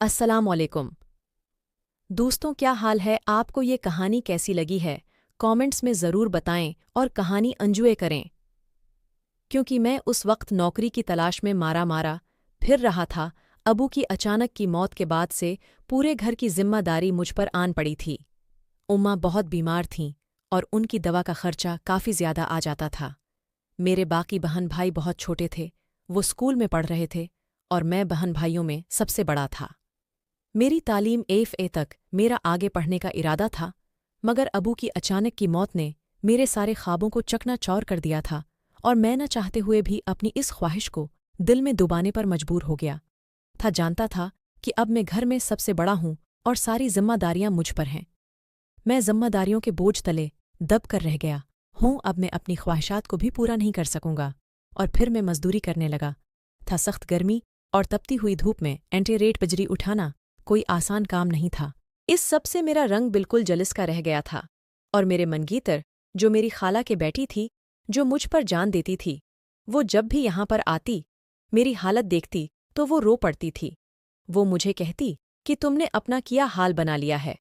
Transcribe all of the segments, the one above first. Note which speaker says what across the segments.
Speaker 1: अस्सलाम वालेकुम। दोस्तों, क्या हाल है? आपको ये कहानी कैसी लगी है? कमेंट्स में ज़रूर बताएं और कहानी एंजॉय करें। क्योंकि मैं उस वक्त नौकरी की तलाश में मारा फिर रहा था, अबू की अचानक की मौत के बाद से पूरे घर की जिम्मेदारी मुझ पर आन पड़ी थी। उम्मा बहुत बीमार थीं और उनकी दवा का खर्चा काफ़ी ज़्यादा आ जाता था। मेरे बाकी बहन भाई बहुत छोटे थे, वो स्कूल में पढ़ रहे थे और मैं बहन भाइयों में सबसे बड़ा था। मेरी तालीम एफ.ए. तक मेरा आगे पढ़ने का इरादा था, मगर अबू की अचानक की मौत ने मेरे सारे ख्वाबों को चकनाचौर कर दिया था और मैं न चाहते हुए भी अपनी इस ख्वाहिश को दिल में दबाने पर मजबूर हो गया था। जानता था कि अब मैं घर में सबसे बड़ा हूँ और सारी जिम्मेदारियां मुझ पर हैं। मैं जिम्मेदारियों के बोझ तले दब कर रह गया हूँ। अब मैं अपनी ख्वाहिशात को भी पूरा नहीं कर सकूंगा। और फिर मैं मजदूरी करने लगा था। सख्त गर्मी और तपती हुई धूप में एंटी रेट बजरी उठाना कोई आसान काम नहीं था। इस सब से मेरा रंग बिल्कुल जलिस का रह गया था और मेरे मनगीतर, जो मेरी खाला के बेटी थी, जो मुझ पर जान देती थी, वो जब भी यहाँ पर आती, मेरी हालत देखती तो वो रो पड़ती थी। वो मुझे कहती कि तुमने अपना किया हाल बना लिया है,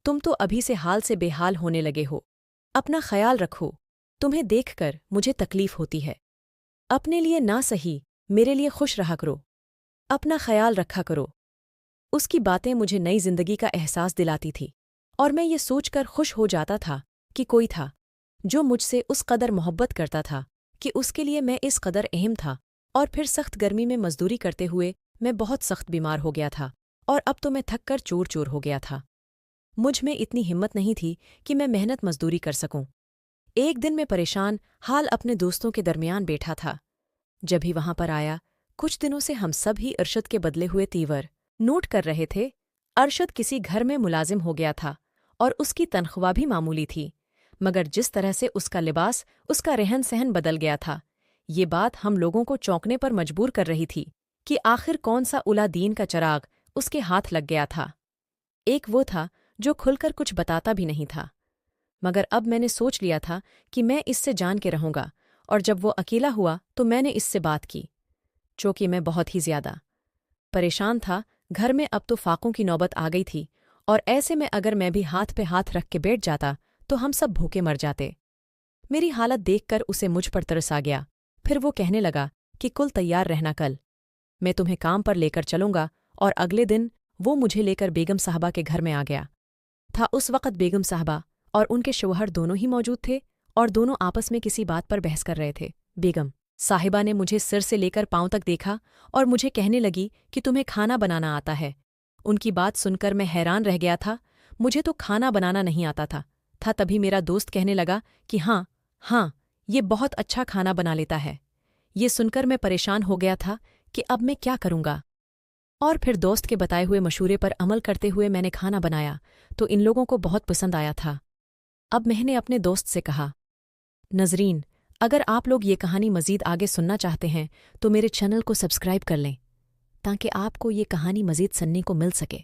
Speaker 1: तुम तो अभी से हाल से बेहाल होने लगे हो, अपना ख्याल रखो, तुम्हें देखकर मुझे तकलीफ होती है। अपने लिए ना सही, मेरे लिए खुश रहा करो, अपना ख्याल रखा करो। उसकी बातें मुझे नई जिंदगी का एहसास दिलाती थी और मैं ये सोचकर खुश हो जाता था कि कोई था जो मुझसे उस कदर मोहब्बत करता था कि उसके लिए मैं इस कदर अहम था। और फिर सख्त गर्मी में मजदूरी करते हुए मैं बहुत सख्त बीमार हो गया था और अब तो मैं थक कर चूर चूर हो गया था। मुझ में इतनी हिम्मत नहीं थी कि मैं मेहनत मजदूरी कर सकूं। एक दिन मैं परेशान हाल अपने दोस्तों के दरमियान बैठा था। जब ही वहां पर आया, कुछ दिनों से हम सब ही अरशद के बदले हुए तीवर नोट कर रहे थे। अरशद किसी घर में मुलाजिम हो गया था और उसकी तनख्वाह भी मामूली थी, मगर जिस तरह से उसका लिबास, उसका रहन सहन बदल गया था, ये बात हम लोगों को चौंकने पर मजबूर कर रही थी कि आखिर कौन सा उला दीन का चराग उसके हाथ लग गया था। एक वो था जो खुलकर कुछ बताता भी नहीं था, मगर अब मैंने सोच लिया था कि मैं इससे जान के रहूंगा। और जब वो अकेला हुआ तो मैंने इससे बात की, चूँकि मैं बहुत ही ज्यादा परेशान था। घर में अब तो फाकों की नौबत आ गई थी और ऐसे में अगर मैं भी हाथ पे हाथ रख के बैठ जाता तो हम सब भूखे मर जाते। मेरी हालत देखकर उसे मुझ पर तरस आ गया। फिर वो कहने लगा कि कुल तैयार रहना, कल मैं तुम्हें काम पर लेकर चलूंगा। और अगले दिन वो मुझे लेकर बेगम साहबा के घर में आ गया था। उस वक़्त बेगम साहबा और उनके शौहर दोनों ही मौजूद थे और दोनों आपस में किसी बात पर बहस कर रहे थे। बेगम साहिबा ने मुझे सिर से लेकर पांव तक देखा और मुझे कहने लगी कि तुम्हें खाना बनाना आता है। उनकी बात सुनकर मैं हैरान रह गया था। मुझे तो खाना बनाना नहीं आता था। तभी मेरा दोस्त कहने लगा कि हाँ हाँ, ये बहुत अच्छा खाना बना लेता है। ये सुनकर मैं परेशान हो गया था कि अब मैं क्या करूँगा। और फिर दोस्त के बताए हुए मशूरे पर अमल करते हुए मैंने खाना बनाया तो इन लोगों को बहुत पसंद आया था। अब मैंने अपने दोस्त से कहा, नजरीन, अगर आप लोग ये कहानी मज़ीद आगे सुनना चाहते हैं तो मेरे चैनल को सब्सक्राइब कर लें ताकि आपको ये कहानी मज़ीद सुनने को मिल सके।